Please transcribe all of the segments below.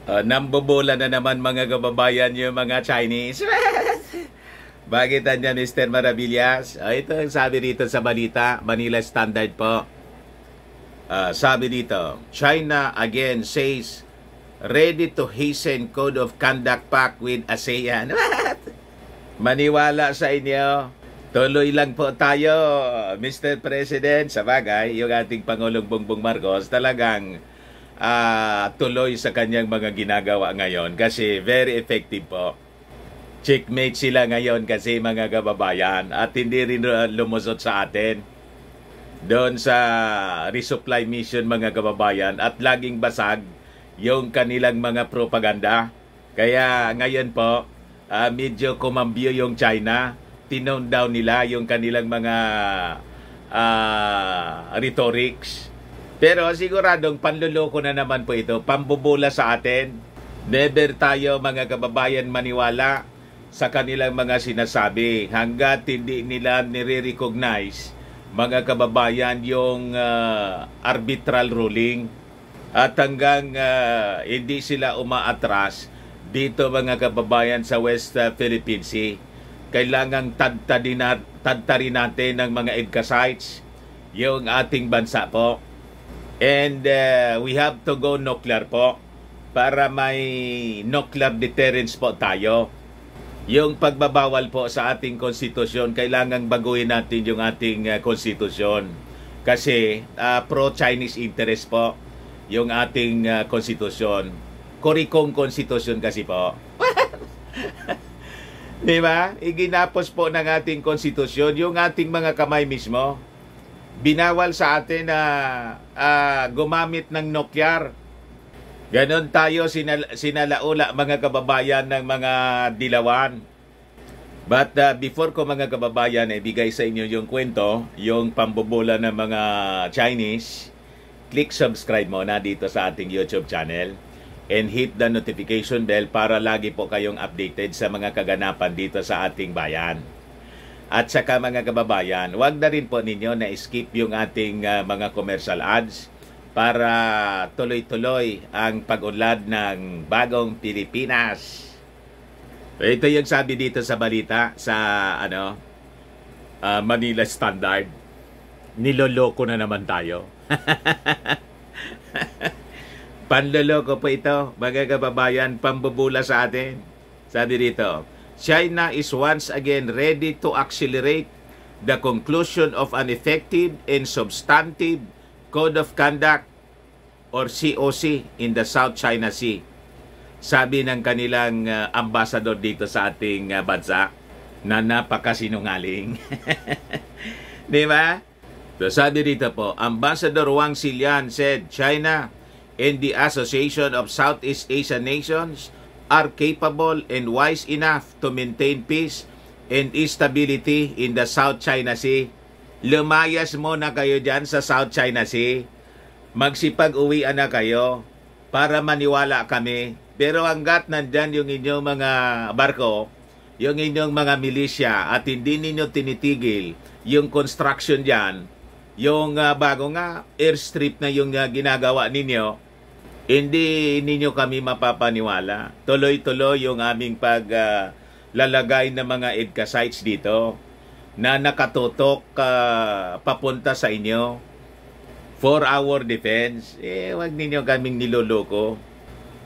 Nambobola na naman mga kababayan yung mga Chinese. Bakit niya Mr. Maravillas? Ito ang sabi dito sa balita, Manila Standard po. Sabi dito, China again says ready to hasten Code of Conduct Pact with ASEAN. Maniwala sa inyo. Tuloy lang po tayo, Mr. President. Sa bagay, yung ating Pangulong Bongbong Marcos talagang tuloy sa kanyang mga ginagawa ngayon kasi very effective po. Checkmate sila ngayon kasi mga kababayan at hindi rin lumusot sa atin doon sa resupply mission mga kababayan at laging basag yung kanilang mga propaganda. Kaya ngayon po medyo kumambyo yung China, tinone down nila yung kanilang mga rhetorics. Pero siguradong panluloko na naman po ito, pambubula sa atin. Never tayo mga kababayan maniwala sa kanilang mga sinasabi hanggat hindi nila nire-recognize mga kababayan yung arbitral ruling at hanggang hindi sila umaatras dito mga kababayan sa West Philippine Sea. Kailangang tadtarin natin ng mga EDCA sites yung ating bansa po. And we have to go nuclear po para may nuclear deterrence po tayo. Yung pagbabawal po sa ating konstitusyon, kailangang baguhin natin yung ating konstitusyon. Kasi pro-Chinese interest po yung ating konstitusyon. Korikong konstitusyon kasi po. Di ba? Iginapos po ng ating konstitusyon yung ating mga kamay mismo. Binawal sa atin na gumamit ng nuclear. Ganon tayo sinalaula mga kababayan ng mga dilawan. But before ko mga kababayan ibigay sa inyo yung kwento, yung pambobola ng mga Chinese, click subscribe muna dito sa ating YouTube channel and hit the notification bell para lagi po kayong updated sa mga kaganapan dito sa ating bayan. At saka mga kababayan, huwag na rin po ninyo na skip yung ating mga commercial ads para tuloy-tuloy ang pag-unlad ng bagong Pilipinas. Ito yung sabi dito sa balita sa Manila Standard. Niloloko na naman tayo. Panloloko po ito, mga kababayan, pambubula sa atin. Sabi dito, China is once again ready to accelerate the conclusion of an effective and substantive Code of Conduct or COC in the South China Sea. Sabi ng kanilang ambassador dito sa ating bansa na napakasinungaling. Di ba? So sabi dito po, Ambassador Wang Xilian said China and the Association of Southeast Asian Nations are capable and wise enough to maintain peace and stability in the South China Sea. Lumayas muna kayo dyan sa South China Sea. Magsipag-uwian na kayo para maniwala kami. Pero hanggat nandyan yung inyong mga barko, yung inyong mga milisya at hindi ninyo tinitigil yung construction dyan, yung bago nga airstrip na yung ginagawa ninyo, hindi ninyo kami mapapaniwala. Tuloy-tuloy yung aming paglalagay ng mga EDCA sites dito na nakatutok papunta sa inyo for our defense. Wag ninyo kaming niloloko.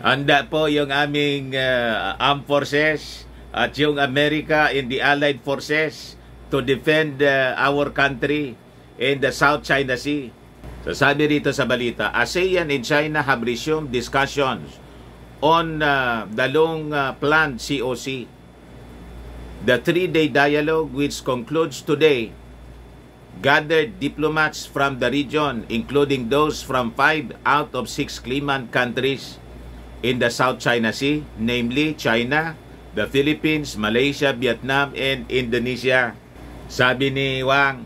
Handa po yung aming armed forces at yung America and the Allied Forces to defend our country in the South China Sea. So sabi rito sa balita, ASEAN and China have resumed discussions on the long-planned COC. The three-day dialogue, which concludes today, gathered diplomats from the region, including those from 5 out of 6 claimant countries in the South China Sea, namely China, the Philippines, Malaysia, Vietnam, and Indonesia. Sabi ni Wang,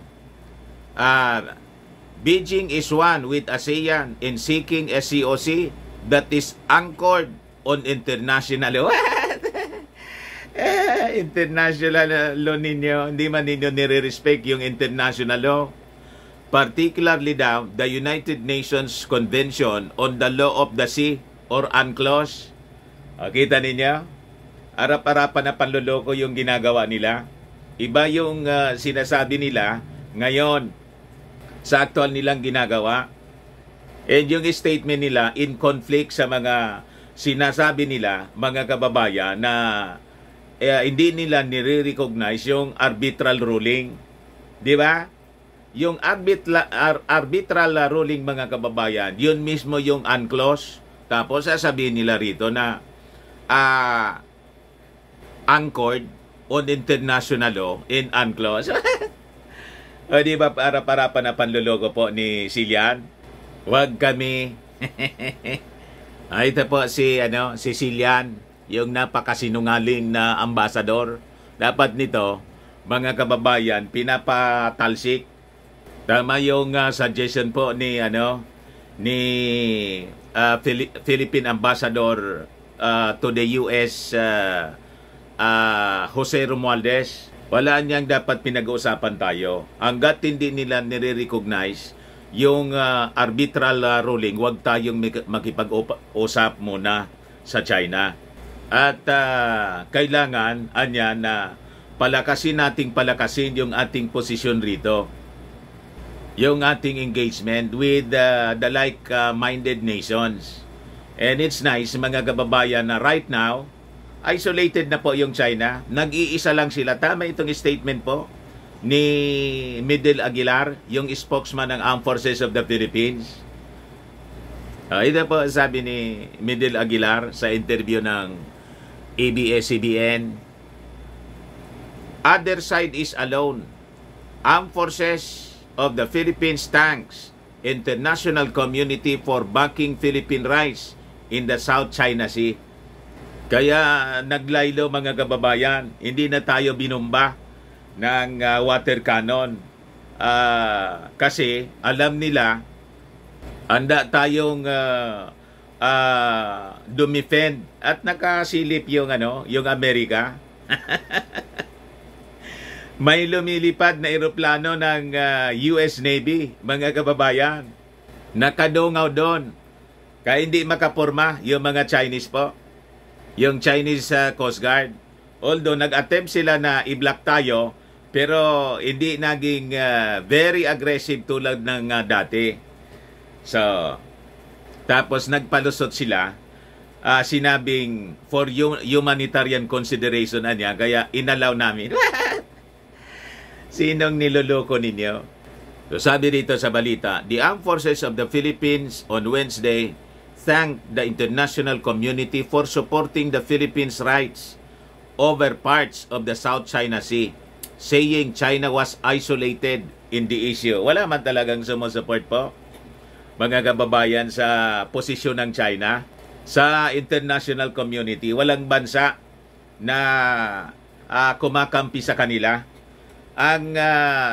Beijing is one with ASEAN in seeking a COC that is anchored on international law. International law ninyo, hindi man ninyo nire-respect yung international law. Particularly daw, the United Nations Convention on the Law of the Sea or UNCLOS. Kita ninyo? Arap-arapan na panloloko yung ginagawa nila. Iba yung sinasabi nila ngayon sa aktual nilang ginagawa. And yung statement nila in conflict sa mga sinasabi nila, mga kababayan, na hindi nila nire-recognize yung arbitral ruling. Di ba? Yung arbitral ruling, mga kababayan, yun mismo yung UNCLOS. Tapos sasabihin nila rito na anchored on international law in UNCLOS. O di ba, para na panluloko po ni Silian? Huwag kami. Ito po si Silian, yung napakasinungaling na ambasador. Dapat nito, mga kababayan, pinapatalsik. Tama yung suggestion po ni Philippine Ambassador to the US, Jose Romualdez. Wala niyang dapat pinag-uusapan tayo. Hanggat hindi nila nire-recognize yung arbitral ruling, huwag tayong makipag-usap muna sa China. At kailangan na palakasin yung ating posisyon rito. Yung ating engagement with the like-minded nations. And it's nice, mga kababayan, na right now, isolated na po yung China. Nag-iisa lang sila. Tama itong statement po ni Midel Aguilar, yung spokesman ng Armed Forces of the Philippines. Ito po sabi ni Midel Aguilar sa interview ng ABS-CBN. Other side is alone. Armed Forces of the Philippines thanks international community for backing Philippine rights in the South China Sea. Kaya naglaylo, mga kababayan, hindi na tayo binumba ng water cannon. Kasi alam nila, handa tayong dumifend at nakasilip yung Amerika. May lumilipad na eroplano ng US Navy, mga kababayan. Nakadungaw doon. Kaya hindi makaporma yung mga Chinese po. Yung Chinese Coast Guard. Although nag-attempt sila na i-block tayo, pero hindi naging very aggressive tulad ng dati. So, tapos nagpalusot sila. Sinabing for humanitarian consideration niya, kaya inalaw namin. Sinong niloloko ninyo? So sabi dito sa balita, the Armed Forces of the Philippines on Wednesday thanked the international community for supporting the Philippines' rights over parts of the South China Sea, saying China was isolated in the issue. Wala man talagang sumusupport po, mga kababayan, sa posisyon ng China sa international community. Walang bansa na kumakampi sa kanila. Ang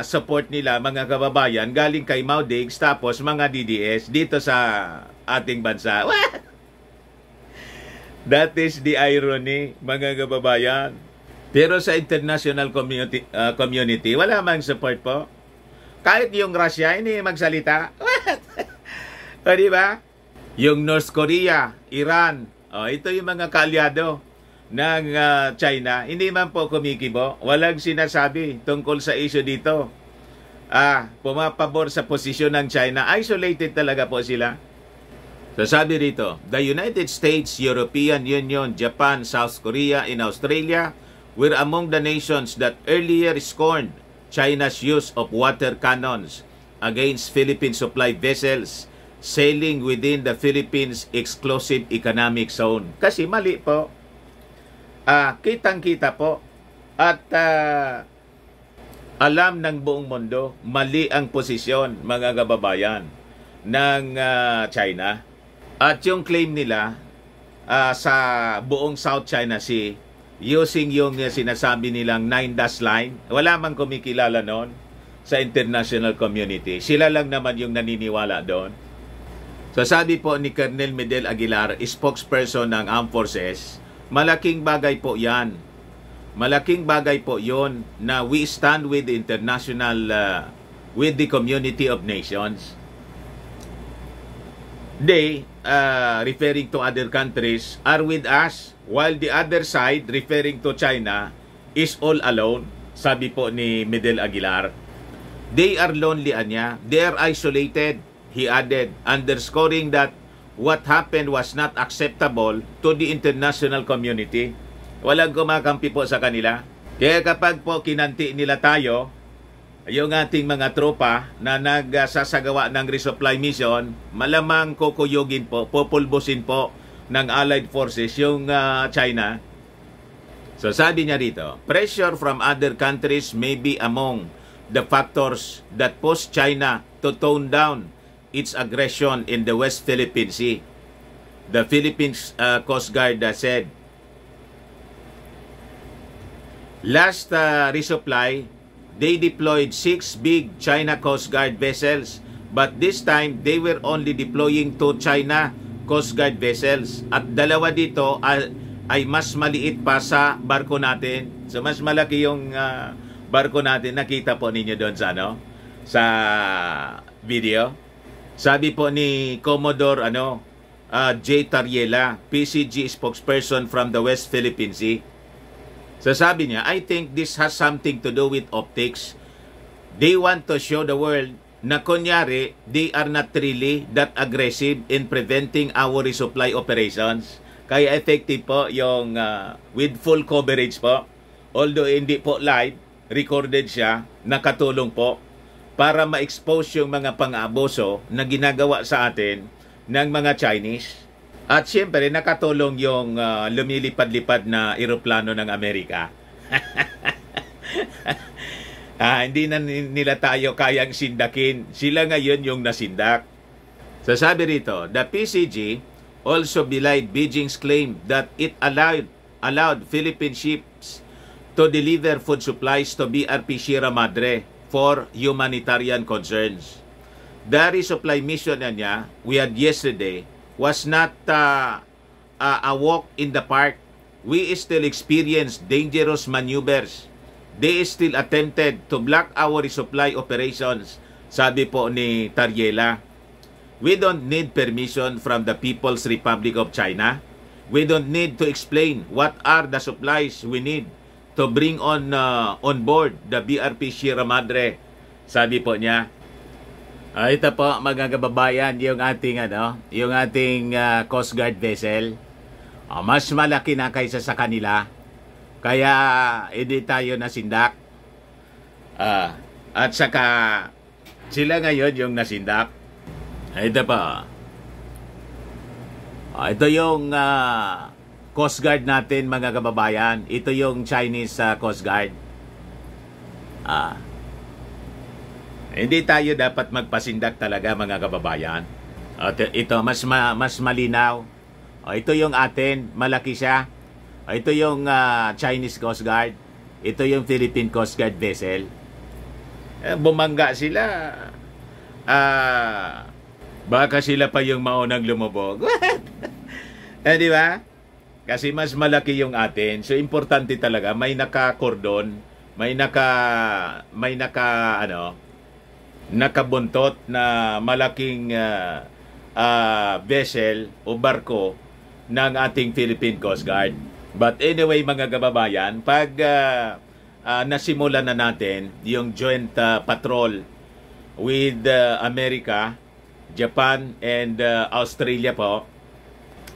support nila, mga kababayan, galing kay Mao Diggs, tapos mga DDS dito sa ating bansa. That is the irony, mga kababayan. Pero sa international community, wala mang support po. Kahit yung Russia, hindi magsalita. O, diba? Yung North Korea, Iran, ito yung mga kaalyado ng China, hindi man po kumikibo. Walang sinasabi tungkol sa issue dito. Pumapabor sa posisyon ng China. Isolated talaga po sila. So sabi rito, the United States, European Union, Japan, South Korea, and Australia were among the nations that earlier scorned China's use of water cannons against Philippine supply vessels sailing within the Philippines exclusive economic zone. Kasi mali po. Kitang-kita po at alam ng buong mundo, mali ang posisyon, mga kababayan, ng China. At yung claim nila sa buong South China Sea, using yung sinasabi nilang 9-dash line, wala mang kumikilala noon sa international community. Sila lang naman yung naniniwala doon. So sabi po ni Colonel Midel Aguilar, spokesperson ng Armed Forces, malaking bagay po yan. Malaking bagay po yon na we stand with the international, with the community of nations. they, referring to other countries, are with us, while the other side, referring to China, is all alone. Sabi po ni Medel Aguilar. They are lonely, anya. They are isolated, he added, underscoring that what happened was not acceptable to the international community. Walang kumakampi po sa kanila. Kaya kapag po kinanti nila tayo, yung ating mga tropa na nagsasagawa ng resupply mission, malamang kukuyugin po, pupulbusin po ng Allied Forces yung China. So sabi niya rito, pressure from other countries may be among the factors that push China to tone down its aggression in the West Philippine Sea. The Philippines Coast Guard said. Last resupply, they deployed 6 big China Coast Guard vessels, but this time they were only deploying 2 China Coast Guard vessels. At dalawa dito ay mas maliit pa sa barko natin. So mas malaki yung barko natin. Nakita po ninyo doon sa sa video. Sabi po ni Commodore J. Tariela, PCG spokesperson from the West Philippine Sea. So sabi niya, I think this has something to do with optics. They want to show the world na kunyari, they are not really that aggressive in preventing our resupply operations. Kaya effective po yung with full coverage po. Although hindi po live, recorded siya, nakatulong po para ma-expose yung mga pang-abuso na ginagawa sa atin ng mga Chinese. At siyempre, nakatulong yung lumilipad-lipad na eroplano ng Amerika. Hindi na nila tayo kayang sindakin. Sila ngayon yung nasindak. So sabi rito, the PCG also belied Beijing's claim that it allowed Philippine ships to deliver food supplies to BRP Sierra Madre for humanitarian concerns. The resupply mission niya we had yesterday was not a walk in the park. We still experienced dangerous maneuvers. They still attempted to block our resupply operations, sabi po ni Tariela. We don't need permission from the People's Republic of China. We don't need to explain what are the supplies we need to bring on board the BRP Sierra Madre, sabi po niya. Ito po mga kababayan, yung ating yung ating Coast Guard vessel. Mas malaki na kaysa sa kanila. Kaya hindi tayo nasindak. At saka sila ngayon yung nasindak. Ito pa. Ito yung Coast Guard natin mga kababayan. Ito yung Chinese Coast Guard. Hindi tayo dapat magpasindak talaga mga kababayan. Ito mas malinaw. Ito yung atin, malaki siya. Ito yung Chinese Coast Guard. Ito yung Philippine Coast Guard vessel. Bumangga sila. Baka sila pa yung maunang lumubog. Di ba? Kasi mas malaki yung atin. So importante talaga may naka-cordon, may nakabuntot na malaking vessel o barko ng ating Philippine Coast Guard. But anyway mga kababayan, pag nasimulan na natin yung joint patrol with America, Japan, and Australia po,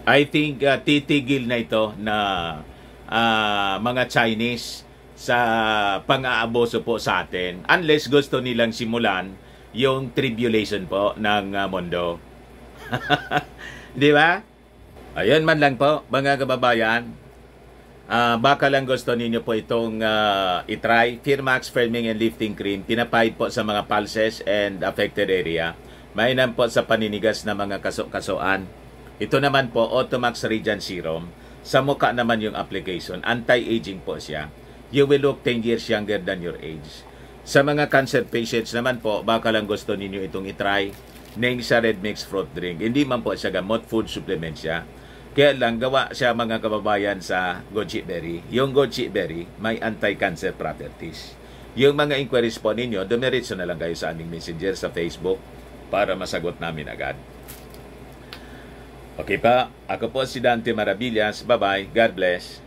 I think titigil na ito na mga Chinese sa pang-aabuso po sa atin. Unless gusto nilang simulan yung tribulation po ng mundo. Di ba? Ayun man lang po, mga kababayan. Baka lang gusto ninyo po itong itry. Firmax Firming and Lifting Cream. Pinapahid po sa mga pulses and affected area. Mainam po sa paninigas na mga kaso-kasuan. Ito naman po, Automax Radiant Serum. Sa mukha naman yung application. Anti-aging po siya. You will look 10 years younger than your age. Sa mga cancer patients naman po, baka lang gusto ninyo itong itry. Neng sa Red Mix Fruit Drink. Hindi man po siya gamot, food supplement siya. Kaya lang, gawa siya mga kababayan sa goji berry. Yung goji berry, may anti-cancer properties. Yung mga inquiries po ninyo, dumiretso na lang kayo sa aming messenger sa Facebook para masagot namin agad. Okay pa, ako po si Dante Maravillas. Bye-bye. God bless.